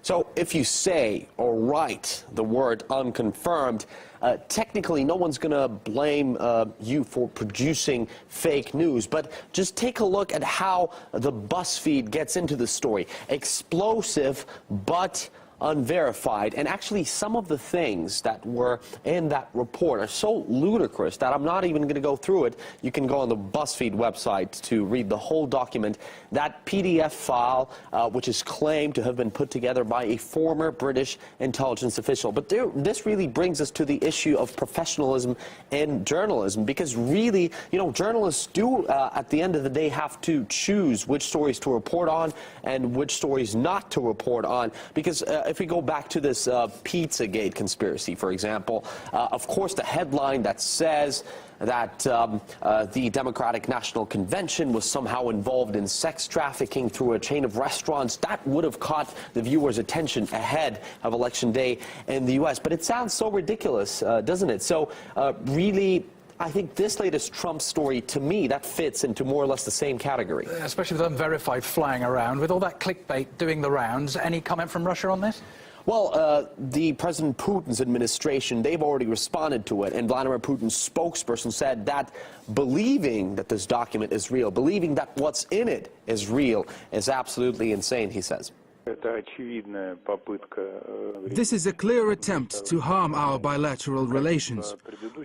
So if you say or write the word unconfirmed, technically no one's going to blame you for producing fake news. But just take a look at how the BuzzFeed gets into the story. Explosive, but unverified. And actually, some of the things that were in that report are so ludicrous that I'm not even going to go through it. You can go on the BuzzFeed website to read the whole document. That PDF file, which is claimed to have been put together by a former British intelligence official. But this really brings us to the issue of professionalism in journalism, because really, you know, journalists do, at the end of the day, have to choose which stories to report on and which stories not to report on. Because if we go back to this Pizzagate conspiracy, for example, of course, the headline that says that the Democratic National Convention was somehow involved in sex trafficking through a chain of restaurants, that would have caught the viewers' attention ahead of Election Day in the U.S. But it sounds so ridiculous, doesn't it? So really, I think this latest Trump story, to me, that fits into more or less the same category. Especially with unverified flying around, with all that clickbait doing the rounds. Any comment from Russia on this? Well, the President Putin's administration, they've already responded to it, and Vladimir Putin's spokesperson said that believing that this document is real, believing that what's in it is real, is absolutely insane, he says. This is a clear attempt to harm our bilateral relations.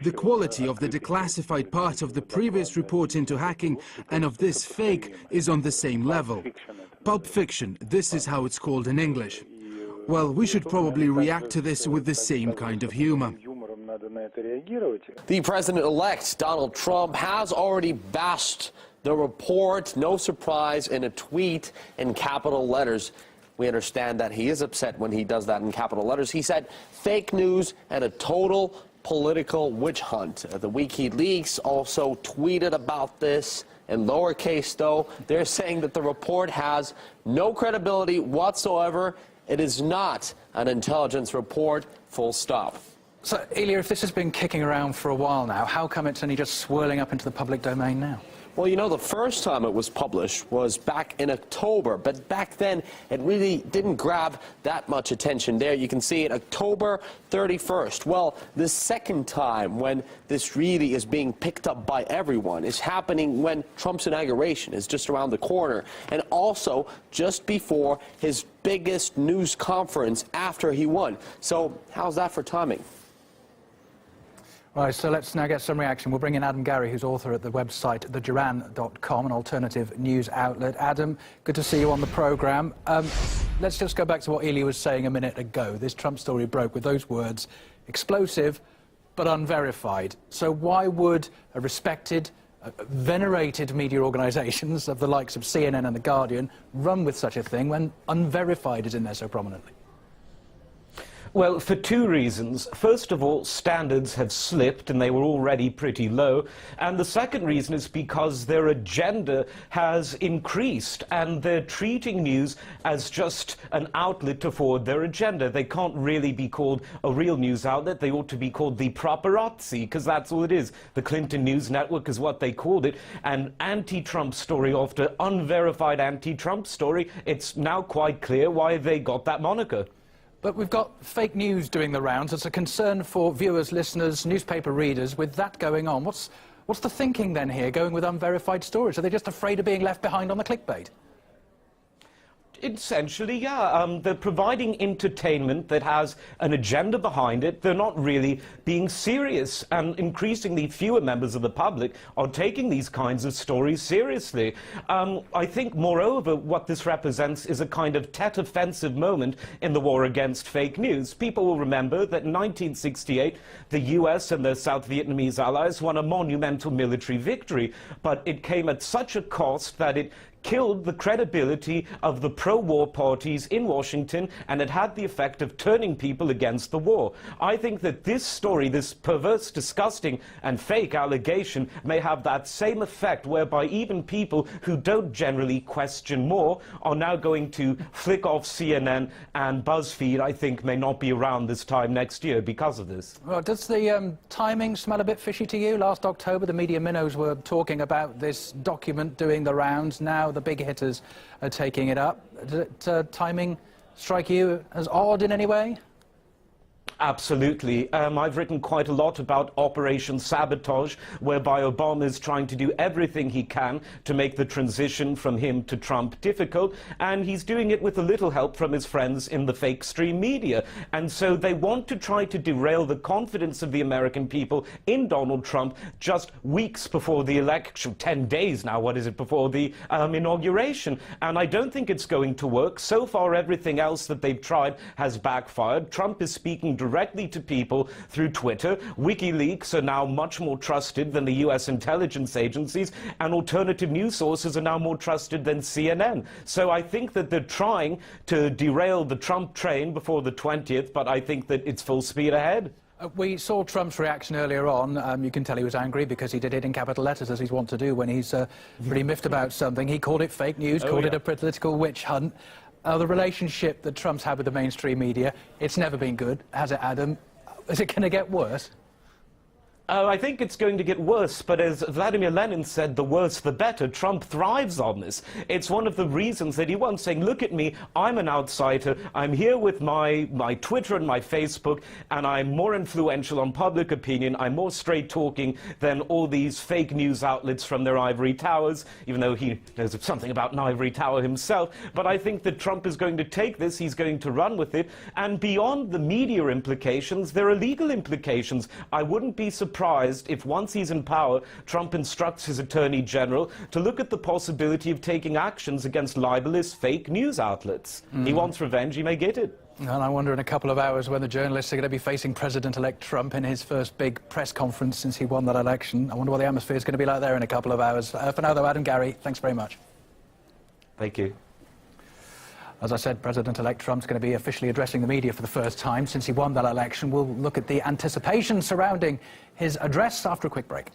The quality of the declassified part of the previous report into hacking and of this fake is on the same level. Pulp fiction, this is how it's called in English. Well, we should probably react to this with the same kind of humor. The president-elect, Donald Trump, has already bashed the report, no surprise, in a tweet in capital letters. We understand that he is upset when he does that in capital letters. He said, fake news and a total political witch hunt. The WikiLeaks also tweeted about this in lowercase, though. They're saying that the report has no credibility whatsoever. It is not an intelligence report, full stop. So, Ilya, if this has been kicking around for a while now, how come it's only just swirling up into the public domain now? Well, you know, the first time it was published was back in October, but back then it really didn't grab that much attention. There you can see it, October 31st. Well, the second time when this really is being picked up by everyone is happening when Trump's inauguration is just around the corner, and also just before his biggest news conference after he won. So how's that for timing? Right, so let's now get some reaction. We'll bring in Adam Gary, who's author at the website theduran.com, an alternative news outlet. Adam, good to see you on the programme. Let's just go back to what Ilya was saying a minute ago. This Trump story broke with those words, explosive but unverified. So why would a respected, venerated media organisations of the likes of CNN and The Guardian run with such a thing when unverified is in there so prominently? Well, for two reasons. First of all, standards have slipped, and they were already pretty low. And the second reason is because their agenda has increased, and they're treating news as just an outlet to forward their agenda. They can't really be called a real news outlet. They ought to be called the paparazzi, because that's all it is. The Clinton News Network is what they called it. And anti-Trump story after unverified anti-Trump story, it's now quite clear why they got that moniker. But we've got fake news doing the rounds. It's a concern for viewers, listeners, newspaper readers. With that going on, what's the thinking then here, going with unverified stories? Are they just afraid of being left behind on the clickbait? Essentially, yeah. They're providing entertainment that has an agenda behind it. They're not really being serious, and increasingly fewer members of the public are taking these kinds of stories seriously. I think, moreover, what this represents is a kind of Tet offensive moment in the war against fake news. People will remember that in 1968, the US and their South Vietnamese allies won a monumental military victory, but it came at such a cost that it killed the credibility of the pro-war parties in Washington, and it had the effect of turning people against the war. I think that this story, this perverse, disgusting and fake allegation, may have that same effect, whereby even people who don't generally question more are now going to flick off CNN, and BuzzFeed, I think, may not be around this time next year because of this. Well, does the timing smell a bit fishy to you? Last October, the media minnows were talking about this document doing the rounds. Now the big hitters are taking it up. Does timing strike you as odd in any way? Absolutely. I've written quite a lot about Operation Sabotage, whereby Obama is trying to do everything he can to make the transition from him to Trump difficult, and he's doing it with a little help from his friends in the fake stream media. And so they want to try to derail the confidence of the American people in Donald Trump just weeks before the election, 10 days now, what is it, before the inauguration. And I don't think it's going to work. So far, everything else that they've tried has backfired. Trump is speaking directly to people through Twitter. WikiLeaks are now much more trusted than the US intelligence agencies, and alternative news sources are now more trusted than CNN. So I think that they're trying to derail the Trump train before the 20th, but I think that it's full speed ahead. We saw Trump's reaction earlier on. You can tell he was angry because he did it in capital letters, as he's wont to do when he's pretty miffed about something. He called it fake news, called it a political witch hunt. The relationship that Trump's had with the mainstream media, it's never been good, has it, Adam? Is it going to get worse? I think it's going to get worse, but as Vladimir Lenin said, the worse the better. Trump thrives on this. It's one of the reasons that he won, saying, look at me, I'm an outsider, I'm here with my Twitter and my Facebook, and I'm more influential on public opinion, I'm more straight-talking than all these fake news outlets from their ivory towers, even though he knows something about an ivory tower himself. But I think that Trump is going to take this, he's going to run with it, and beyond the media implications, there are legal implications. I wouldn't be surprised if once he's in power, Trump instructs his Attorney General to look at the possibility of taking actions against libelous fake news outlets. He wants revenge, he may get it. And I wonder in a couple of hours when the journalists are going to be facing President-elect Trump in his first big press conference since he won that election. I wonder what the atmosphere is going to be like there in a couple of hours. For now, though, Adam, Gary, thanks very much. Thank you. As I said, President-elect Trump's going to be officially addressing the media for the first time since he won that election. We'll look at the anticipation surrounding his address after a quick break.